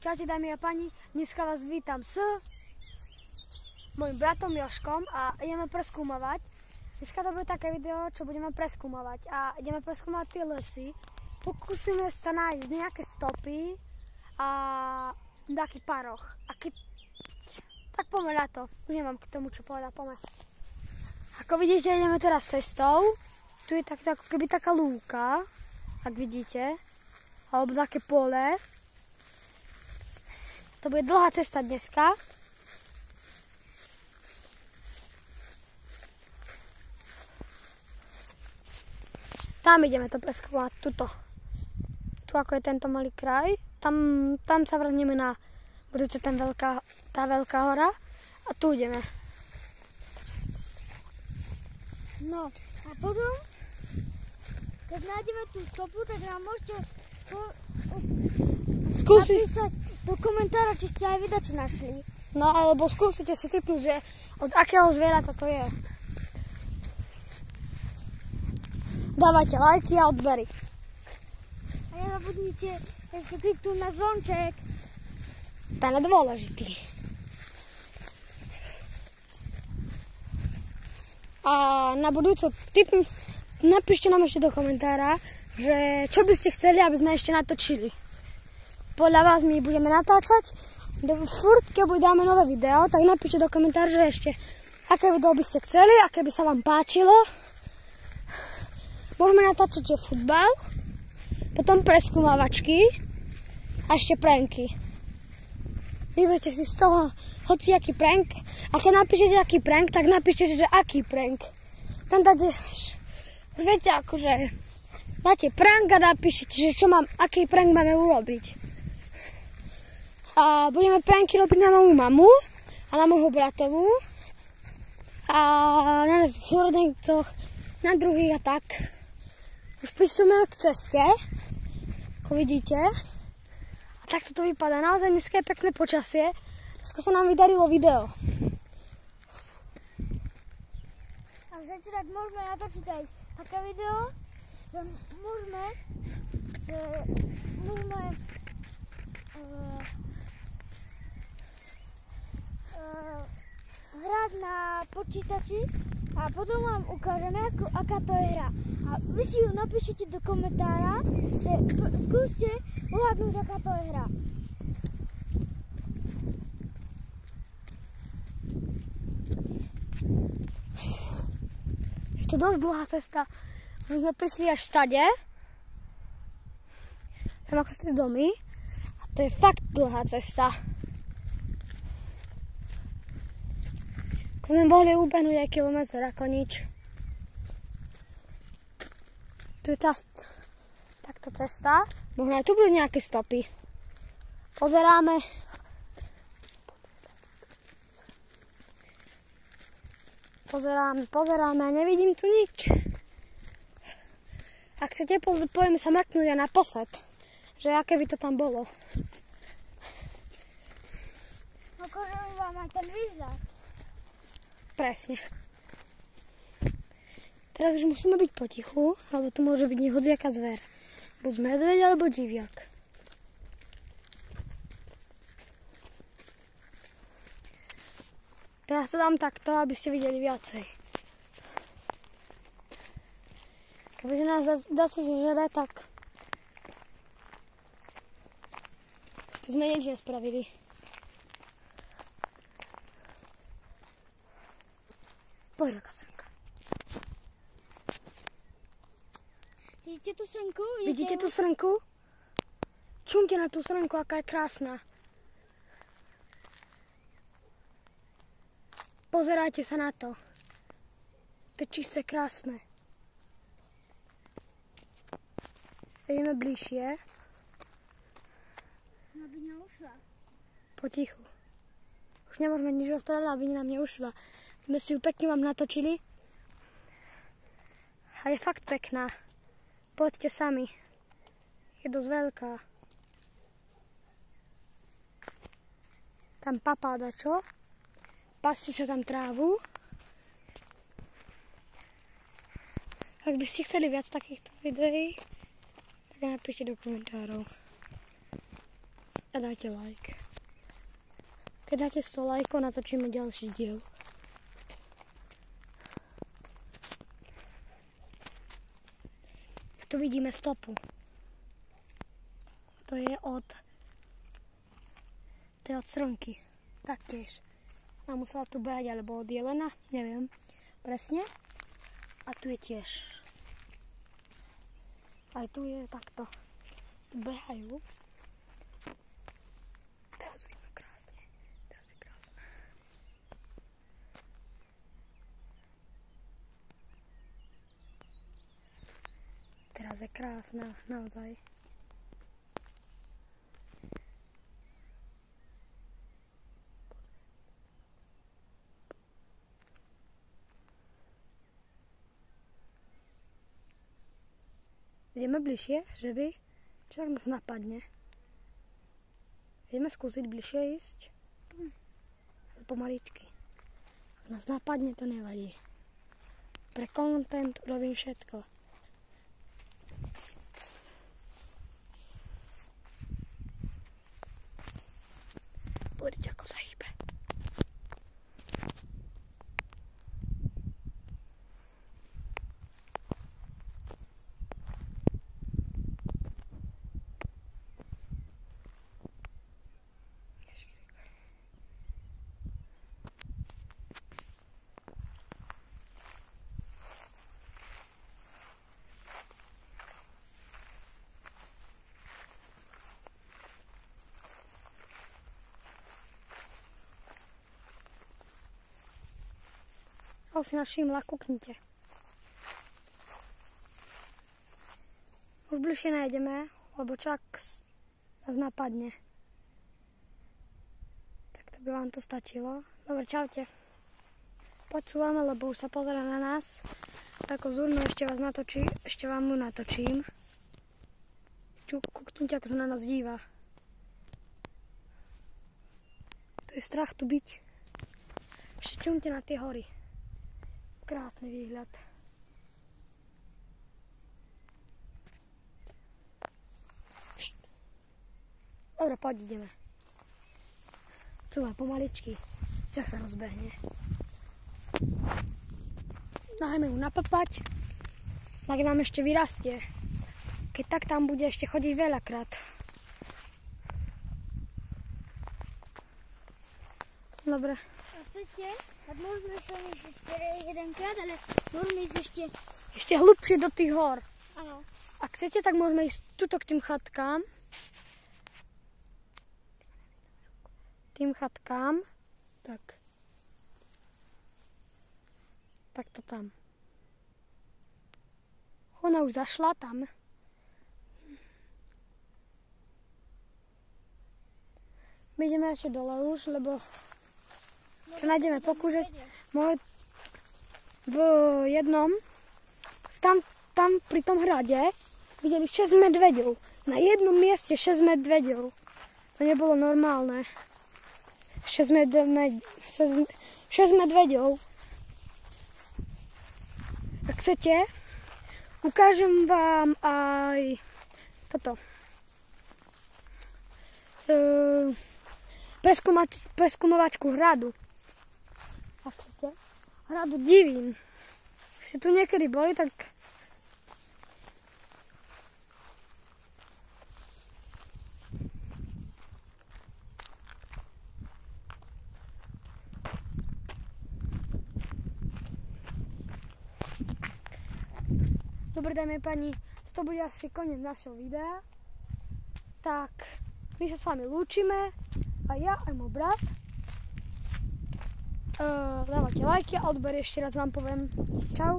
Čaute dámy a pani, dneska vás vítam s mojim bratom Jožkom a ideme preskúmovať. Dneska to bude také video, čo budeme preskúmovať a ideme preskúmovať tie lesy. Pokúsime sa nájsť nejaké stopy a nejaký paroch. Tak poďme na to, už nemám k tomu čo povedať, poďme. Ako vidíte, ideme teraz cestou. Tu je tak, ako keby taká lúka, ak vidíte, alebo také pole. To bude dlhá cesta dneska. Tam ideme to preskúmať, tuto. Tu ako je tento malý kraj. Tam sa vrhneme na budúce tá veľká hora. A tu ideme. No a potom, keď nájdeme tú stopu, tak nám môžete napísať do komentára, či ste aj vydač našli. No alebo skúsite si tipnúť, že od akého zvieratá to je. Dávajte lajky a odbery. A nezabudnite ešte kliknúť na zvonček. Ten je dôležitý. A na budúce napíšte nám ešte do komentára, že čo by ste chceli, aby sme ešte natočili. Podľa vás my budeme natáčať. Furt, keď dáme nové video, tak napíšte do komentára, že ešte aké video by ste chceli, aké by sa vám páčilo. Môžeme natáčať, že futbal, potom preskúmavačky a ešte pranky. Vyberte si z toho hociaký prank. A keď napíšete aký prank, tak napíšete, že aký prank. Tam dáte, viete, akože dáte prank a napíšete, že aký prank máme urobiť. A budeme pranky robiť na moju mamu a na moju bratovú a na súrodencoch, na druhých a tak. Už pristúpime k ceste, ako vidíte. A takto to vypadá. Naozaj dneska je pekné počasie. Dneska sa nám vydarilo video. A zajte, tak môžeme natočiť aj také video, že môžeme hrať na počítači a potom vám ukážeme, aká to je hra. A vy si ju napíšete do komentára, že skúste uhádnuť, aká to je hra. Je to dosť dlhá cesta. My sme prišli až stade. Tam ako sú domy. A to je fakt dlhá cesta. Ako sme mohli ubehnúť aj kilometr, ako nič. Tu je takto cesta. Možno aj tu budú nejaké stopy. Pozeráme. Pozeráme a nevidím tu nič. Ak chcete, poďme sa mrknúť aj na posed. Že aké by to tam bolo. Ukážeme vám aj ten výhľad. Presne. Teraz už musíme byť potichu, lebo tu môže byť hociaká zver. Buď medveď alebo diviak. Teraz sa dám takto, aby ste videli viacej. Kebyže nás dá sa zžere, tak by sme nič nespravili. Poď roka srnka. Vidíte tú srnku? Vidíte tú srnku? Čumte na tú srnku, aká je krásna. Pozerajte sa na to. To je čisté krásne. Ideme bližšie. Aby neušla. Potichu. Už nemôžeme nič rozprávať, aby nám neušla. My si ju pekne vám natočili. A je fakt pekná. Poďte sami. Je dosť veľká. Tam papá dačo. Pasí sa tam trávu. Ak by ste chceli viac takýchto videí, tak napíšte do komentárov. a dáte like. Keď dáte 100 lajkov, natočíme ďalší diel. Tu vidíme stopu. To je od srnky. Taktiež. A musela tu behať, alebo od jelena, neviem presne. A tu je tiež. Aj tu je takto. Tu behajú. Teraz vidno krásne. Teraz je krásne. Teraz je krásna, naozaj. Ideme bližšie, že by? Čo tak nás napadne? Ideme skúsiť bližšie ísť? Pomaličky. Ak nás napadne, to nevadí. Pre content urobím všetko. Pozrite, ako sa hýbe. Si našimla, kuknite. Už bližšie nájdeme, lebo čak nás napadne. Tak to by vám to stačilo. Dobre, čaute. Počúvame, lebo už sa pozerá na nás. Tako zúrno, ešte vám ju natočím. Kuknite, ako sa na nás díva. To je strach tu byť. Ešte čumte na tie hory. Krásny výhľad. Dobre, poď ideme. Cúva pomaličky. Čak sa rozbehne. Nahajme ju napapať. Tak nám ešte vyrastie. Keď tak tam bude ešte chodiť veľakrát. Dobre. A chcete? Tak môžeme sa ísť jedenkrát, ale môžeme ísť ešte... Ešte hlubšie do tých hor. Áno. Ak chcete, tak môžeme ísť tuto k tým chatkám. Tým chatkám. Tak. Tak to tam. Ona už zašla tam. My ideme radšej dole už, lebo... Čo nájdeme pokúšať, v jednom, tam pri tom hrade, videli 6 medveďov. Na jednom mieste 6 medveďov. To nebolo normálne. 6 medveďov. Ak chcete, ukážem vám aj toto. Preskúmovačku hradu. Ak chcete, hradu Divín. Ak ste tu niekedy boli, tak... Dobre, dámy a páni, toto bude asi koniec našho videa. Tak, my sa s vami lúčime. A ja, aj môj brat. Dávajte lajky a odber ešte raz vám poviem. Čau.